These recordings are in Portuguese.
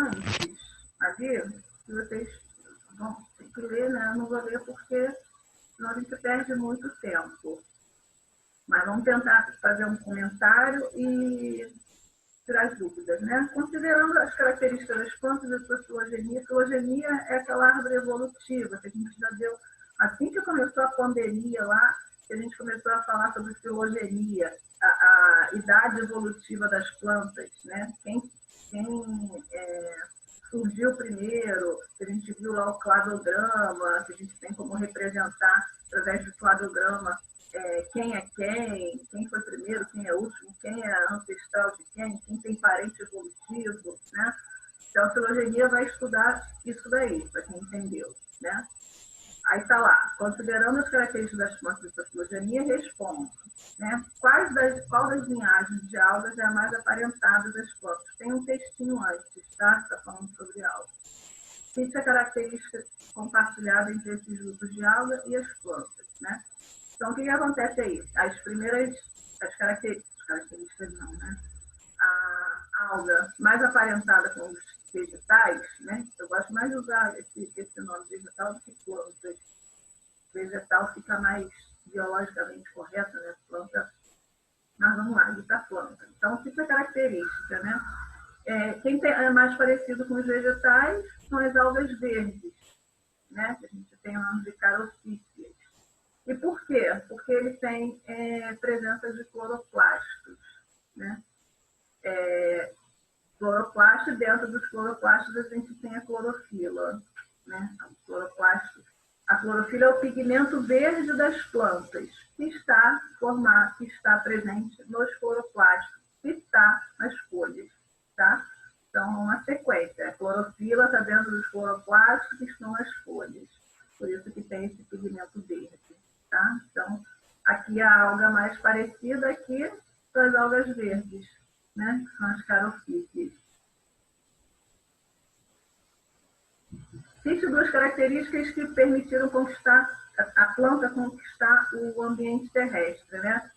antes, ali, que vocês vão ter que ler, né? Eu não vou ler porque senão a gente perde muito tempo. Mas vamos tentar fazer um comentário e tirar as dúvidas, né? Considerando as características das plantas e sua filogenia, filogenia é aquela árvore evolutiva que a gente já deu, assim que começou a pandemia lá, que a gente começou a falar sobre filogenia, a idade evolutiva das plantas, né? Quem surgiu primeiro, que a gente viu lá o cladograma, que a gente tem como representar, através do cladograma, quem é quem foi primeiro, quem é último, quem é ancestral de quem tem parente evolutivo, né? Então, a filogenia vai estudar isso daí, para quem entendeu, né? Aí está lá, considerando as características das plantas da filogenia, respondo, né? Qual das linhagens de algas é a mais aparentada das plantas? Tem um textinho antes, tá? Está falando sobre algas. Cite a característica compartilhada entre esses grupos de alga e as plantas, né? Então, o que acontece aí? As características não, né? A alga mais aparentada com os vegetais, né? Eu gosto mais de usar esse nome vegetal do que plantas. Vegetal fica mais biologicamente correto, né? Planta, mas vamos lá, da planta. Então, fica a característica, né? Quem é mais parecido com os vegetais são as algas verdes, né? A gente tem o nome de caropíceas. E por quê? Porque ele tem presença de cloroplastos, né? Cloroplasto, e dentro dos cloroplastos a gente tem a clorofila, né? A clorofila é o pigmento verde das plantas, que está presente nos cloroplastos, que está nas folhas, tá? Então, uma sequência. A clorofila está dentro dos cloroplastos, que estão nas folhas. Por isso que tem esse pigmento verde, tá? Então, aqui a alga mais parecida aqui são as algas verdes, né? Que são as caropíceas. Cite duas características que permitiram a planta conquistar o ambiente terrestre, né?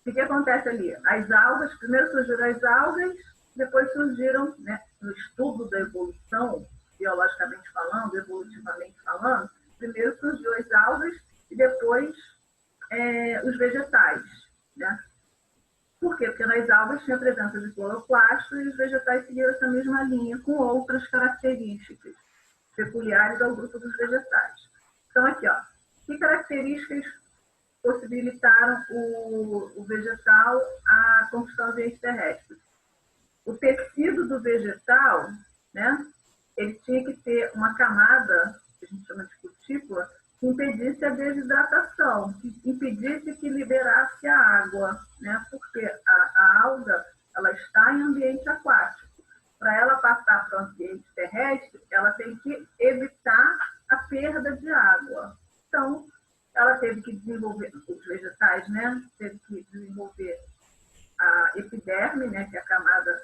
O que acontece ali? As algas, primeiro surgiram as algas, depois surgiram, né, no estudo da evolução, biologicamente falando, evolutivamente falando, primeiro surgiu as algas e depois os vegetais, né? Por quê? Porque nas algas tinha a presença de cloroplasto e os vegetais seguiram essa mesma linha com outras características peculiares ao grupo dos vegetais. Então, aqui, ó, que características possibilitaram o vegetal a conquistar o ambiente terrestre? O tecido do vegetal, né, ele tinha que ter uma camada, que a gente chama de cutícula, que impedisse a desidratação, que impedisse que liberasse a água, né, porque a alga ela está em ambiente aquático. Para ela passar para o ambiente terrestre, ela tem que evitar a perda de água. Então, ela teve que desenvolver, os vegetais, né, teve que desenvolver a epiderme, né, que é a camada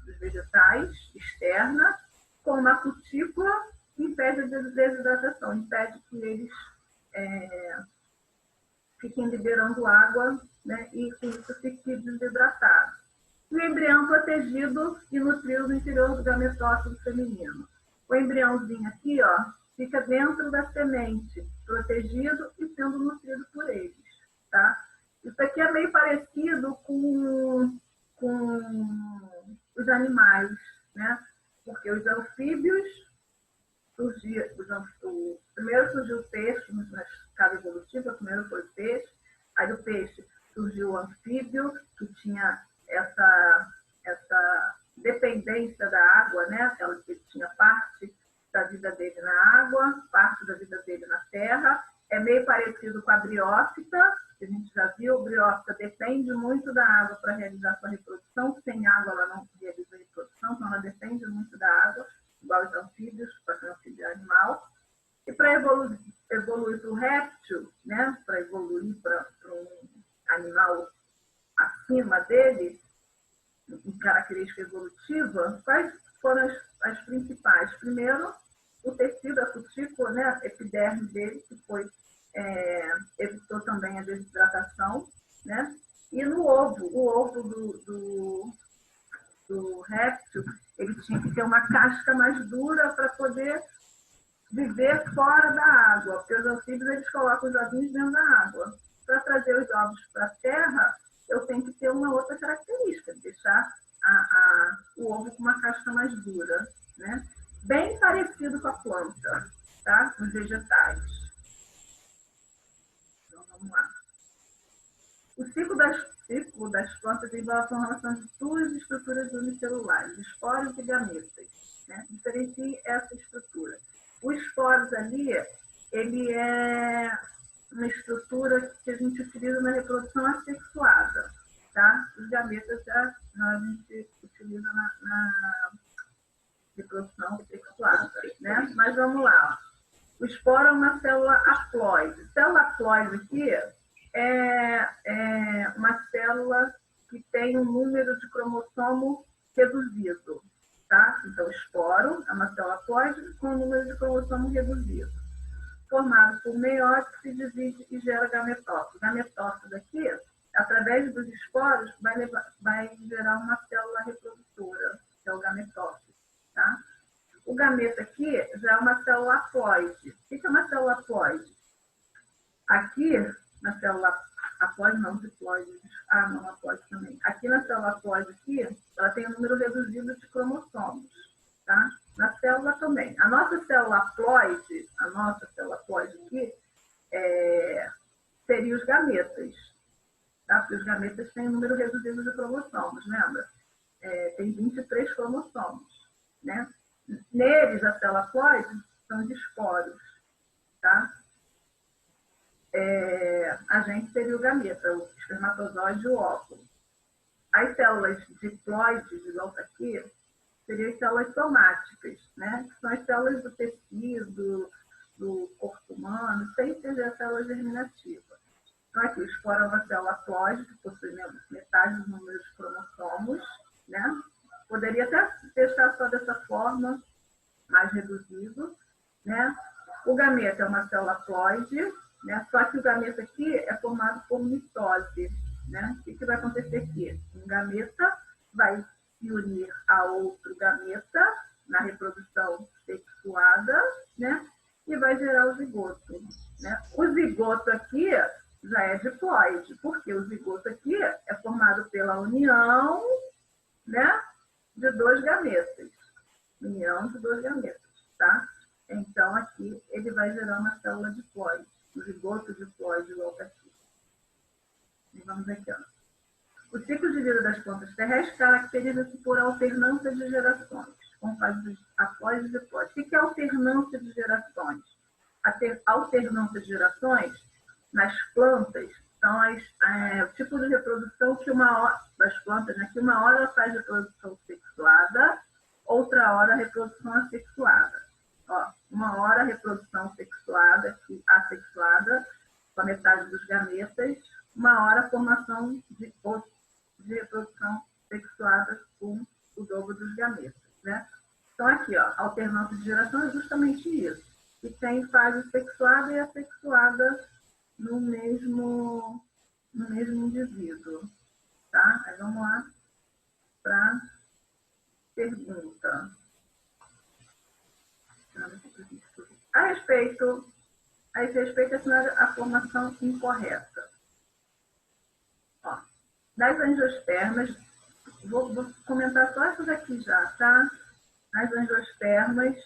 dos vegetais externa, com uma cutícula que impede a desidratação, impede que eles fiquem liberando água, né, e com isso fique desidratado. E o embrião protegido e nutrido no interior do gametófilo feminino. O embriãozinho aqui, ó, fica dentro da semente, protegido e sendo nutrido por eles, tá? Isso aqui é meio parecido com os animais, né? Porque os anfíbios primeiro surgiu o peixe na escala evolutiva, primeiro foi o peixe, aí do peixe surgiu o anfíbio, que tinha essa dependência da água, né? Ele tinha parte da vida dele na água, parte da vida dele na terra. É meio parecido com a briófita, que a gente já viu. A briófita depende muito da água para realizar sua reprodução. Sem água, ela não realiza a reprodução, então ela depende muito da água, igual os anfíbios, para ser anfíbio animal. E para evoluir para o réptil, né? Para evoluir para um animal acima dele, em característica evolutiva, quais foram as principais? Primeiro, o tecido, a cutícula, né, a epiderme dele, que evitou também a desidratação, né? E no ovo, o ovo do réptil, ele tinha que ter uma casca mais dura para poder viver fora da água, porque os anfíbios eles colocam os ovinhos dentro da água. Para trazer os ovos para a terra, eu tenho que ter uma outra característica, deixar o ovo com uma casca mais dura, né? Bem parecido com a planta, tá? Os vegetais. Então, vamos lá. O ciclo das plantas envolve a formação de duas estruturas unicelulares, esporos e gametas, né? Diferencie essa estrutura. O esporos ali, ele é uma estrutura que a gente utiliza na reprodução assexuada, tá? Os gametas a gente utiliza na reprodução sexuada, né? Mas vamos lá. O esporo é uma célula haploide. Célula haploide aqui é uma célula que tem um número de cromossomo reduzido, tá? Então, o esporo é uma célula haploide com um número de cromossomo reduzido. Formado por meiose que se divide e gera gametófito. Gametófito aqui, através dos esporos, vai gerar uma célula reprodutora, que é o gametófito, tá? O gameta aqui já é uma célula haploide. O que é uma célula haploide? Aqui, na célula haploide, não, diploide. Não, haploide também. Aqui na célula haploide aqui, ela tem um número reduzido de cromossomos, tá? Na célula também. A nossa célula haploide aqui, seria os gametas, tá? Porque os gametas têm um número reduzido de cromossomos, lembra? Tem 23 cromossomos, né? Neles, a célula haploide são os esporos, tá? A gente seria o gameta, o espermatozoide e o óvulo. As células diploides, igual tá aqui, seriam as células somáticas, né? Que são as células do tecido, do corpo humano, sem ser as células germinativas. Então, aqui, o esporo é uma célula haploide, que possui metade dos números de cromossomos, né? Poderia até deixar só dessa forma, mais reduzido, né? O gameta é uma célula haploide, né? Só que o gameta aqui é formado por mitose, né? O que vai acontecer aqui? Um gameta vai se unir a outro gameta na reprodução sexuada, né? E vai gerar o zigoto, né? O zigoto aqui já é diploide, porque o zigoto aqui é formado pela união, né? De dois gametas. União de dois gametas, tá? Então, aqui, ele vai gerar uma célula diploide. O zigoto diploide, igual tá aqui. E vamos aqui, ó. O ciclo de vida das plantas terrestres caracteriza-se por alternância de gerações, como fases após e depois. O que é alternância de gerações? A alternância de gerações nas plantas são o tipo de reprodução que das plantas, né, que uma hora ela faz reprodução sexuada, outra hora reprodução assexuada. Ó, uma hora reprodução sexuada, assexuada, com a metade dos gametas, uma hora formação de reprodução sexuada com o dobro dos gametas, né? Então, aqui, ó, alternância de geração é justamente isso. Que tem fase sexuada e assexuada no mesmo indivíduo, tá? Aí vamos lá para pergunta. A respeito a formação incorreta. Ó, das angiospermas, vou comentar só essas aqui já, tá? As angiospermas,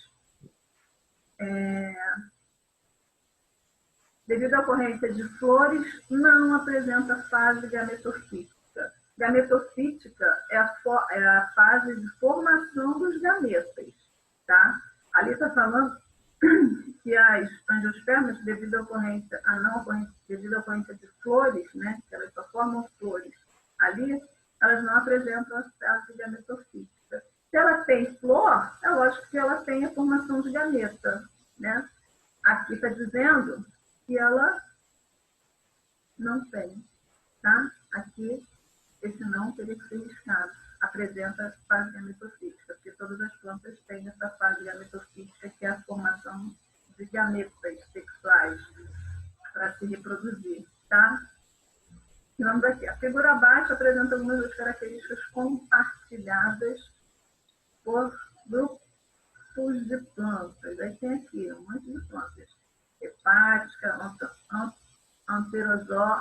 devido à ocorrência de flores, não apresenta fase gametofítica. Gametofítica é a fase de formação dos gametas, tá? Ali está falando que as angiospermas, devido à ocorrência de flores, né, que elas só formam flores ali, elas não apresentam a fase gametofítica. Se ela tem flor, é lógico que ela tem a formação de gameta, né? Aqui está dizendo que ela não tem, tá? Aqui, esse não teria que ser riscado. Apresenta fase gametofítica, porque todas as plantas têm essa fase gametofítica, que é a formação de gametas sexuais para se reproduzir, tá? E vamos aqui. A figura abaixo apresenta algumas das características compartilhadas por grupos de plantas. Aí tem aqui um monte de plantas. Hepática,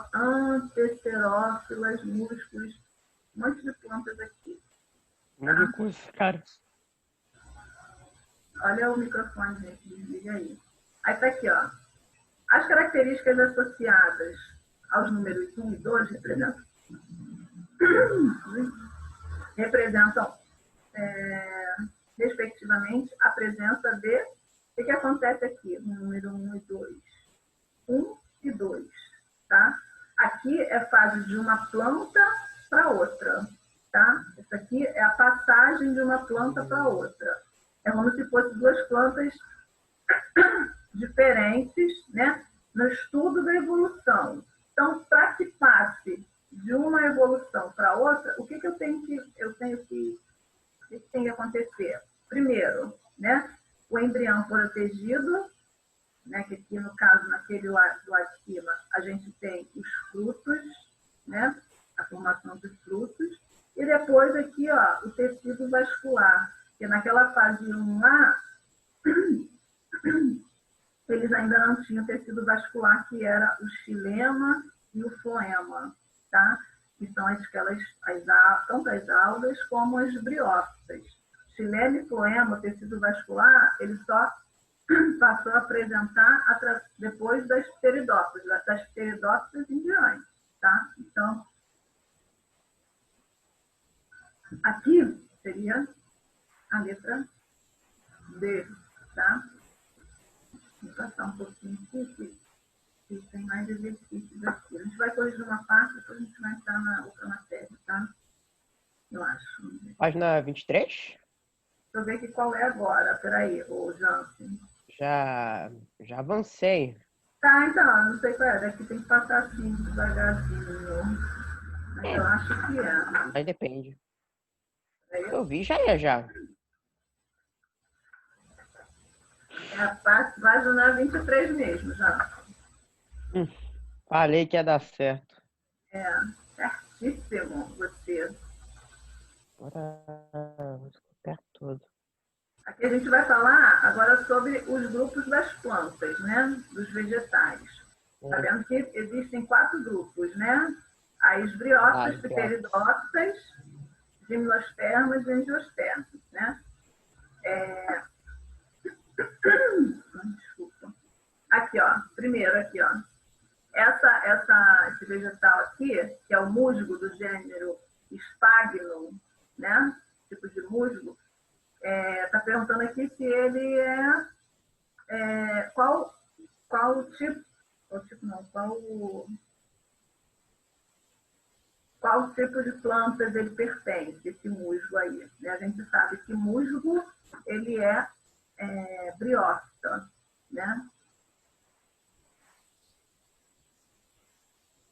antecerófilas, músculos, um monte de plantas aqui. Um monte de coisa, cara. Olha o microfone, gente, desliga aí. Aí tá aqui, ó. As características associadas aos números 1 e 2 representam respectivamente, a presença de... O que acontece aqui no número 1 e 2? 1 e 2, tá? Aqui é fase de uma planta para outra, tá? Isso aqui é a passagem de uma planta para outra. É como se fossem duas plantas diferentes, né? No estudo da evolução. Então, para que passe de uma evolução para outra, o que eu tenho que acontecer? Primeiro, né? O embrião protegido, né? Que aqui no caso, naquele lado de cima, a gente tem os frutos, né? A formação dos frutos. E depois aqui, ó, o tecido vascular, que naquela fase 1A, eles ainda não tinham tecido vascular, que era o xilema e o floema, tá? Que são tanto as algas como as briófitas. Xilema e floema, tecido vascular, ele só passou a apresentar depois das pteridófitas em diante, tá? Então, aqui seria a letra D, tá? Vou passar um pouquinho aqui, que tem mais exercícios aqui. A gente vai corrigir uma parte, depois a gente vai entrar na outra matéria, tá? Eu acho. Página 23? Deixa eu ver aqui qual é agora. Peraí, ô Jansen. Já avancei. Tá, então, não sei qual é. Daqui tem que passar assim, devagarzinho. Mas eu acho que é. Aí depende. Peraí. Eu vi, já é, já. É a página 23 mesmo, já. Falei que ia dar certo. É, certíssimo você. Agora, vou colocar tudo. Aqui a gente vai falar agora sobre os grupos das plantas, né? Dos vegetais. Tá vendo que existem 4 grupos, né? As briófitas, pteridófitas, gimnospermas e angiospermas, né? Desculpa. Aqui, ó. Primeiro, aqui, ó. Esse vegetal aqui, que é o musgo do gênero Sphagnum, né? Tipo de musgo, está perguntando aqui se ele qual tipo de plantas ele pertence, esse musgo aí, né? A gente sabe que musgo ele é briófita, né?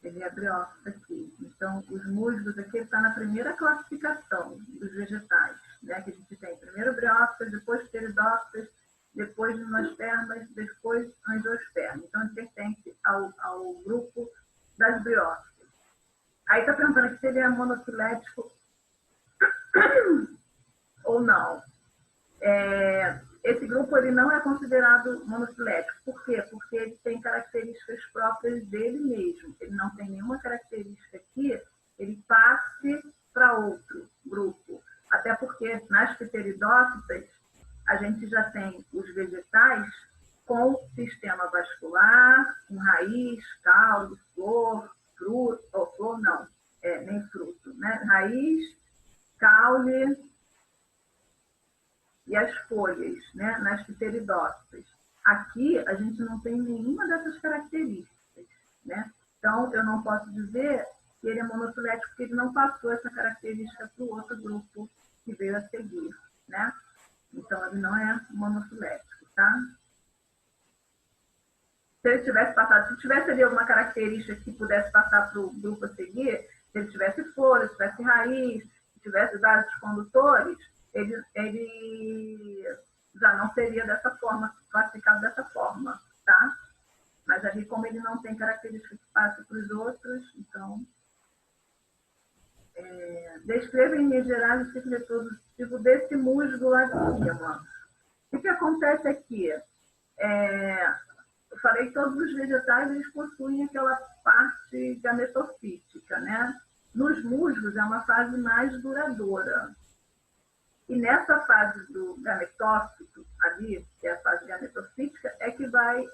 Ele é briófita aqui. Então, os musgos aqui estão na primeira classificação dos vegetais, né? Que a gente tem primeiro briófitas, depois pteridófitas, depois gimnospermas, depois angiospermas. Então, ele pertence ao grupo das briófitas. Aí está perguntando aqui se ele é monofilético ou não. Esse grupo ele não é considerado monofilético. Por quê? Porque ele tem características próprias dele mesmo. Ele não tem nenhuma característica aqui, ele passe para outro grupo. Até porque nas pteridófitas, a gente já tem os vegetais com sistema vascular, com raiz, caule, flor, fruto, ou flor não, nem fruto, né? Raiz, caule e as folhas, né? Nas pteridófitas. Aqui, a gente não tem nenhuma dessas características, né? Então, eu não posso dizer que ele é monofilético, porque ele não passou essa característica para o outro grupo que veio a seguir, né? Então, ele não é monofilético, tá? Se ele tivesse passado, se tivesse ali alguma característica que pudesse passar para o grupo a seguir, se ele tivesse folha, se tivesse raiz, se tivesse vários condutores, ele já não seria dessa forma, classificado dessa forma, tá? Mas ali, como ele não tem característica que passe para os outros, então... Descreva em linhas gerais o ciclo reprodutivo desse musgo lá de cima. O que acontece aqui? Eu falei que todos os vegetais eles possuem aquela parte gametofítica, né? Nos musgos é uma fase mais duradoura. E nessa fase do gametófito, ali, que é a fase gametofítica, é que vai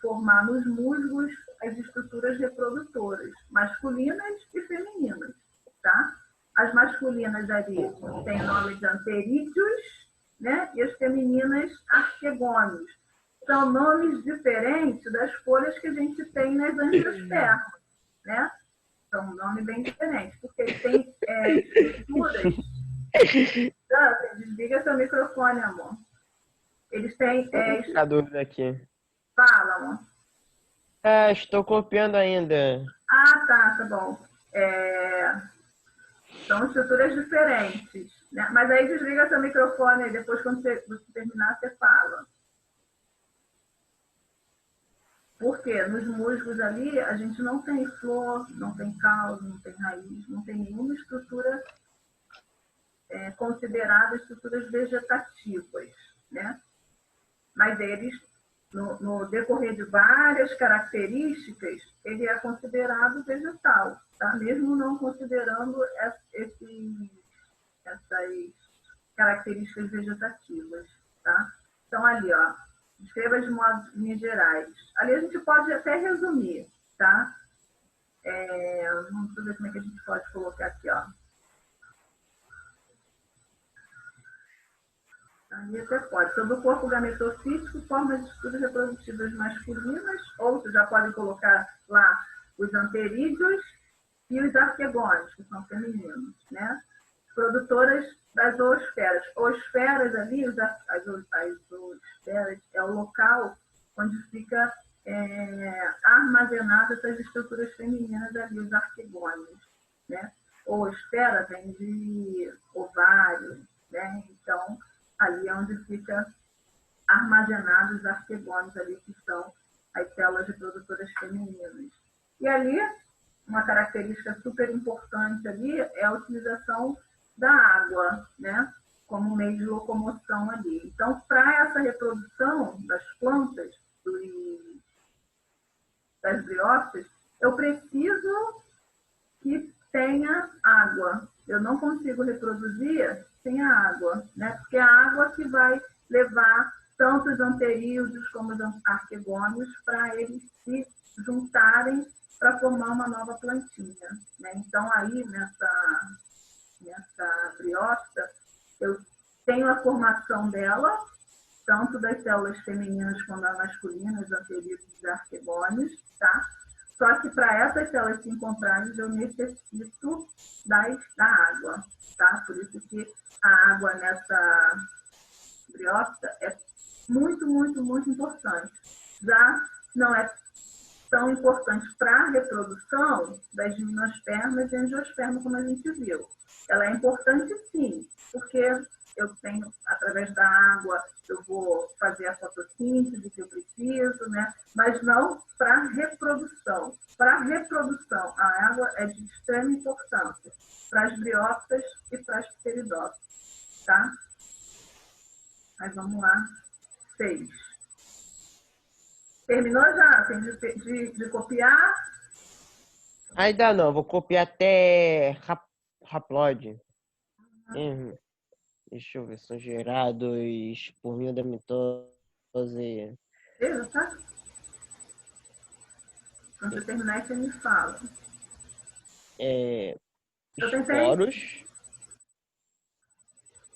formar nos musgos as estruturas reprodutoras, masculinas e femininas, tá? As masculinas ali têm o nome de anterídeos, né? E as femininas arquegônios. São nomes diferentes das folhas que a gente tem nas angiospermas, né? São um nome bem diferente, porque tem estruturas. Desliga seu microfone, amor. Eles têm. Fica dúvida aqui. Fala, amor. Estou copiando ainda. Tá bom. São estruturas diferentes, né? Mas aí desliga seu microfone e depois, quando você terminar, você fala. Porque nos musgos ali, a gente não tem flor, não tem caule, não tem raiz, não tem nenhuma estrutura considerada estruturas vegetativas, né? Mas eles, no decorrer de várias características, ele é considerado vegetal, tá? Mesmo não considerando essas características vegetativas, tá? Então, ali, ó, descreva de modo linhas gerais. Ali a gente pode até resumir, tá? Vamos ver como é que a gente pode colocar aqui, ó. Aí até pode. Sobre o corpo gametofítico, formas de estruturas reprodutivas masculinas, ou você já pode colocar lá os anterídeos e os arquegônios, que são femininos, né? Produtoras das zoosferas. Osferas ali, as zoosferas, é o local onde fica armazenadas essas estruturas femininas ali, os arquegônios, né? Osfera vem de ovário, né? Então, ali é onde fica armazenados os arquegônios ali, que são as células reprodutoras femininas. E ali, uma característica super importante ali é a utilização da água, né? Como meio de locomoção ali. Então, para essa reprodução das plantas, das briófitas, eu preciso que tenha água. Eu não consigo reproduzir sem a água, né? Porque é a água que vai levar tanto os anterídeos como os arquegônios para eles se juntarem para formar uma nova plantinha, né? Então, aí, nessa briófita, eu tenho a formação dela, tanto das células femininas quanto as masculinas, anterídeos e arquegônios, tá? Só que para essas células se encontrarem, eu necessito da água, tá? Por isso que a água nessa briófita é muito, muito, muito importante. Já não é tão importante para a reprodução das gimnospermas e angiospermas, como a gente viu. Ela é importante sim, porque eu tenho, através da água, eu vou fazer a fotossíntese que eu preciso, né? Mas não para reprodução. Para reprodução, a água é de extrema importância para as briófitas e para as pteridófitas, tá? Mas vamos lá. 6. Terminou já? Tem de copiar? Ainda não, vou copiar até haploide. Deixa eu ver, são gerados por meio da mitose. Beleza, tá? Quando você terminar, você me fala. Eu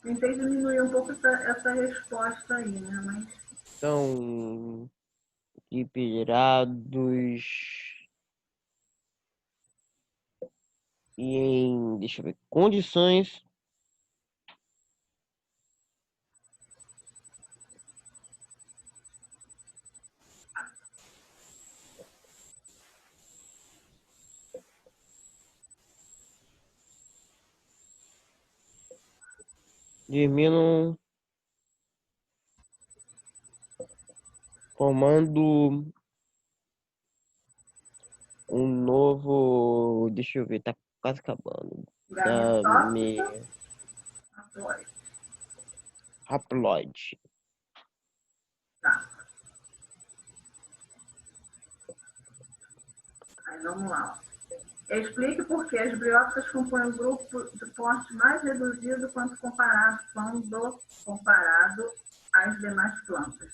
tentei diminuir um pouco essa resposta aí, né? Mas são liberados em, deixa eu ver, condições diminuem formando um novo, deixa eu ver, tá quase acabando. Gametófita, Game haploide. haploide. Tá. Aí vamos lá. Explique por que as briófitas compõem um grupo de porte mais reduzido quando comparado às demais plantas.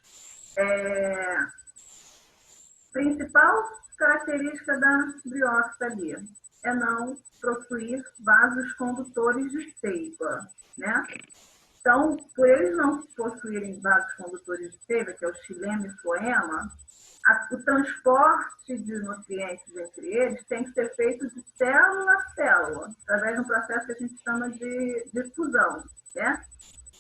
Principal característica da briófita ali é não possuir vasos condutores de seiva, né? Então, por eles não possuírem vasos condutores de seiva, que é o xilema e floema, o transporte de nutrientes entre eles tem que ser feito de célula a célula, através de um processo que a gente chama de difusão, né?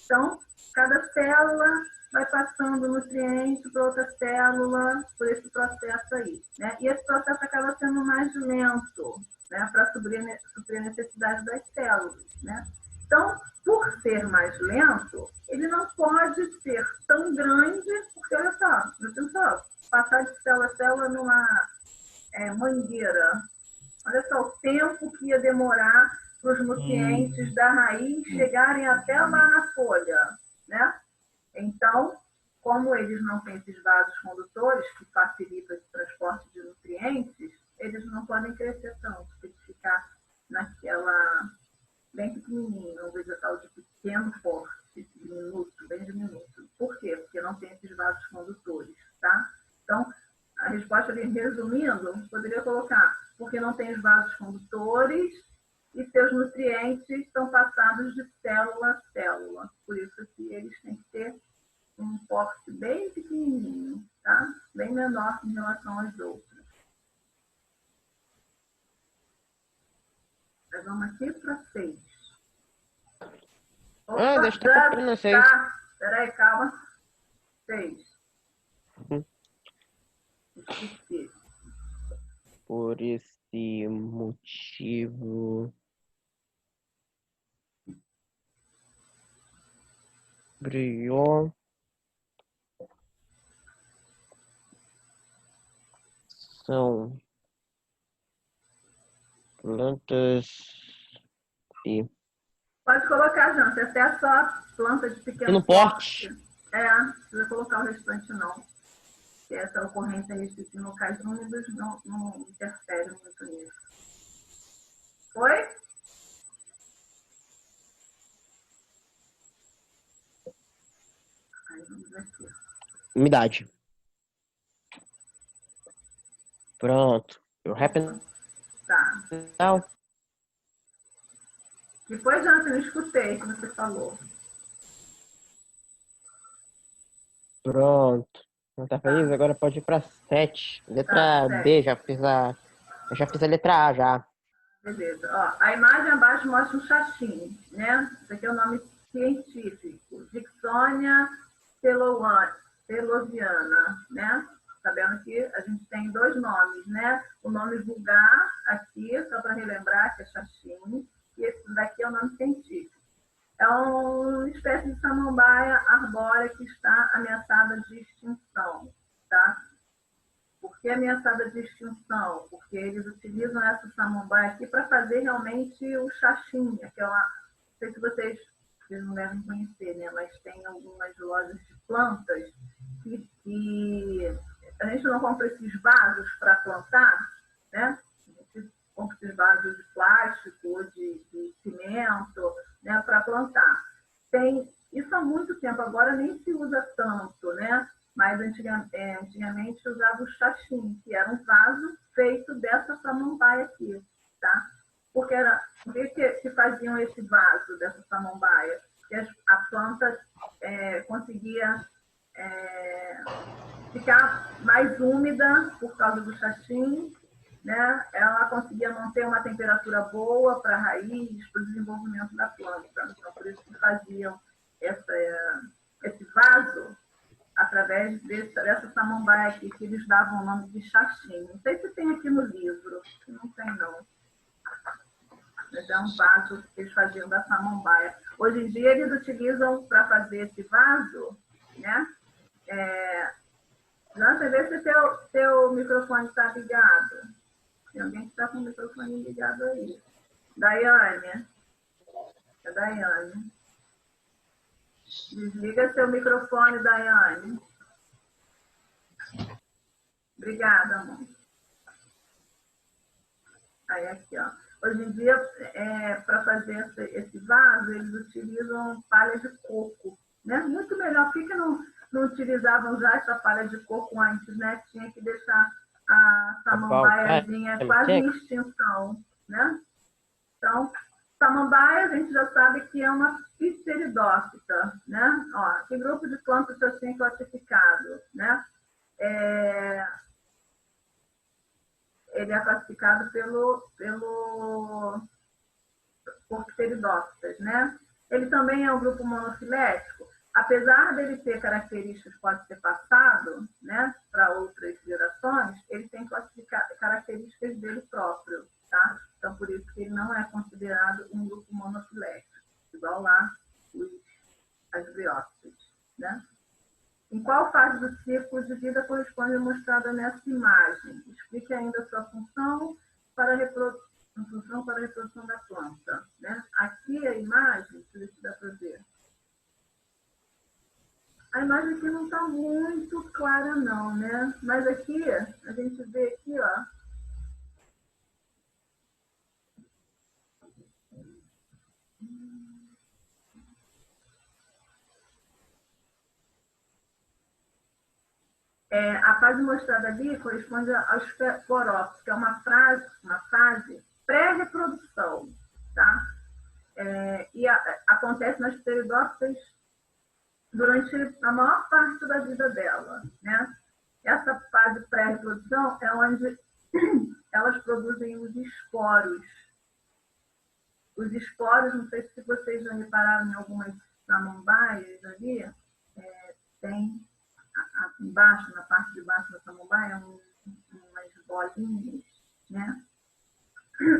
Então, cada célula vai passando nutriente para outra célula por esse processo aí, né? E esse processo acaba sendo mais lento, né? Para suprir a necessidade das células, né? Então, por ser mais lento, ele não pode ser tão grande, porque olha só, passar de célula a célula numa mangueira, olha só o tempo que ia demorar para os nutrientes da raiz chegarem até lá na folha, né? Então, como eles não têm esses vasos condutores que facilitam esse transporte de nutrientes, eles não podem crescer tanto, tem que ficar naquela bem pequenininho, um vegetal de pequeno porte, diminuto, bem diminuto. Por quê? Porque não tem esses vasos condutores, tá? Então, a resposta ali, resumindo, poderia colocar, porque não tem os vasos condutores e seus nutrientes são passados de célula a célula. Por isso que eles têm que ter um porte bem pequenininho, tá? Bem menor em relação aos outros. Nós vamos aqui para 6. Opa, Deixa eu estar comprando 6. Tá. Peraí, calma. 6. Esqueci. Por esse motivo, brilhou. São plantas e Pode colocar, Janta. Essa é a só planta de pequeno no porte. Não precisa colocar o restante, não. Porque essa ocorrência em locais úmidos não interfere muito nisso. Foi? Aí vamos aqui. Umidade. Pronto. Eu happen Tá. now. Depois, Janta, eu escutei o que você falou. Pronto. Não tá feliz? Agora pode ir pra 7. Letra Tá, B, eu já fiz a letra A já. Beleza. Ó, a imagem abaixo mostra um xaxim, né? Esse aqui é o nome científico. Dixonia celoviana, né? Sabendo que a gente tem 2 nomes, né? O nome vulgar aqui, só para relembrar, que é xaxim, e esse daqui é o nome científico. É uma espécie de samambaia arbórea que está ameaçada de extinção, tá? Por que ameaçada de extinção? Porque eles utilizam essa samambaia aqui para fazer realmente o xaxim, que é uma... Não sei se vocês não devem conhecer, né? Mas tem algumas lojas de plantas que a gente não compra esses vasos para plantar, né? A gente compra esses vasos de plástico ou de cimento, né? Para plantar. Tem isso há muito tempo, agora nem se usa tanto, né? Mas antigamente usava o xaxim, que era um vaso feito dessa samambaia aqui, tá? Por que faziam esse vaso dessa samambaia? Porque a planta conseguia ficar mais úmida por causa do xaxim, né? Ela conseguia manter uma temperatura boa para a raiz, para o desenvolvimento da planta. Então, por isso que faziam esse vaso através dessa samambaia aqui, que eles davam o nome de xaxim. Não sei se tem aqui no livro, não tem não. Mas é um vaso que eles faziam da samambaia. Hoje em dia eles utilizam para fazer esse vaso, né? Você vê se teu microfone está ligado. Tem alguém que está com o microfone ligado aí. Daiane. É Daiane. Desliga seu microfone, Daiane. Obrigada, amor. Aí, aqui, ó. Hoje em dia, para fazer esse vaso, eles utilizam palha de coco, né? Muito melhor. Por que não utilizavam já essa palha de coco antes, né? Tinha que deixar a samambaiazinha quase em extinção, né? Então, samambaia, a gente já sabe que é uma pteridófita, né? Ó, que grupo de plantas assim classificado, né? Ele é classificado por pteridófitas, né? Ele também é um grupo monofilético, apesar dele ter características que pode ser passado, né, para outras gerações, ele tem características dele próprio, tá? Então, por isso que ele não é considerado um grupo monofilético, igual lá as briófitas, né? Em qual fase do ciclo de vida corresponde a mostrada nessa imagem? Explique ainda a sua função para a reprodução da planta, né? Aqui a imagem, deixa eu ver se dá para ver. A imagem aqui não está muito clara não, né? Mas aqui, a gente vê aqui, ó. A fase mostrada ali corresponde aos esporófitos, que é uma fase pré-reprodução, tá? E acontece nas pteridófitas durante a maior parte da vida dela, né? Essa fase pré-reprodução é onde elas produzem os esporos. Os esporos, não sei se vocês já repararam em algumas samambaias ali, tem embaixo, na parte de baixo da samambaia, umas bolinhas, né?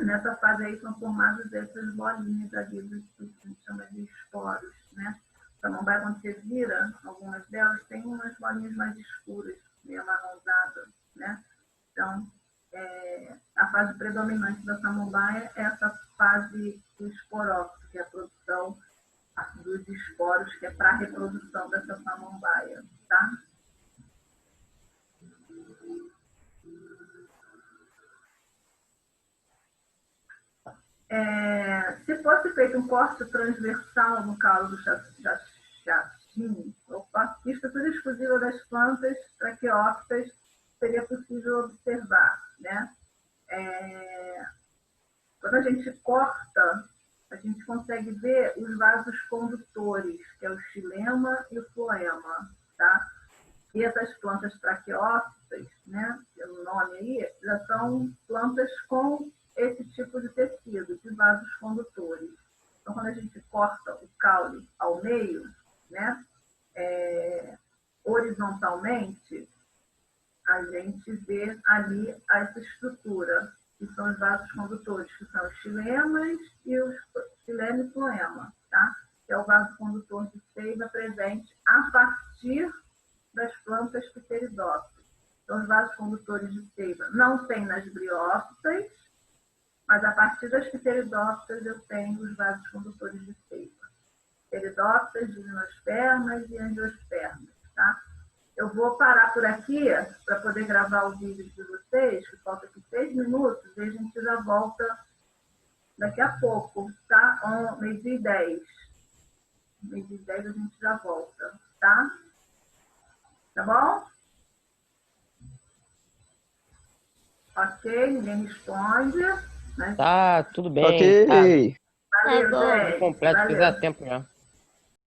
Nessa fase aí são formadas essas bolinhas ali, que a gente chama de esporos, né? A samambaia, quando você vira, algumas delas têm umas bolinhas mais escuras, meio amarronzadas, né? Então, a fase predominante da samambaia é essa fase do esporófito, que é a produção dos esporos, que é para a reprodução dessa samambaia, tá? Se fosse feito um corte transversal no caule do jasmim, a estrutura exclusiva das plantas traqueófitas seria possível observar, né? Quando a gente corta, a gente consegue ver os vasos condutores, que é o xilema e o floema, tá? E essas plantas traqueófitas, né, pelo nome aí, já são plantas com esse tipo de tecido, de vasos condutores. Então, quando a gente corta o caule ao meio, né, horizontalmente, a gente vê ali essa estrutura, que são os vasos condutores, que são os xilemas e os xilema e floema, tá? Que é o vaso condutor de seiva presente a partir das plantas pteridófitas. Então, os vasos condutores de seiva não tem nas briófitas, mas a partir das pteridófitas eu tenho os vasos condutores de seiva. Pteridófitas, gimnospermas e angiospermas, tá? Eu vou parar por aqui para poder gravar o vídeo de vocês, que falta aqui 6 minutos, e a gente já volta daqui a pouco, tá? 12h10. 12h10 a gente já volta, tá? Tá bom? Ok, ninguém responde. Né? Tá, tudo bem. Ok. Tá. Valeu, Tudo gente. completo, fiz Valeu. há tempo já.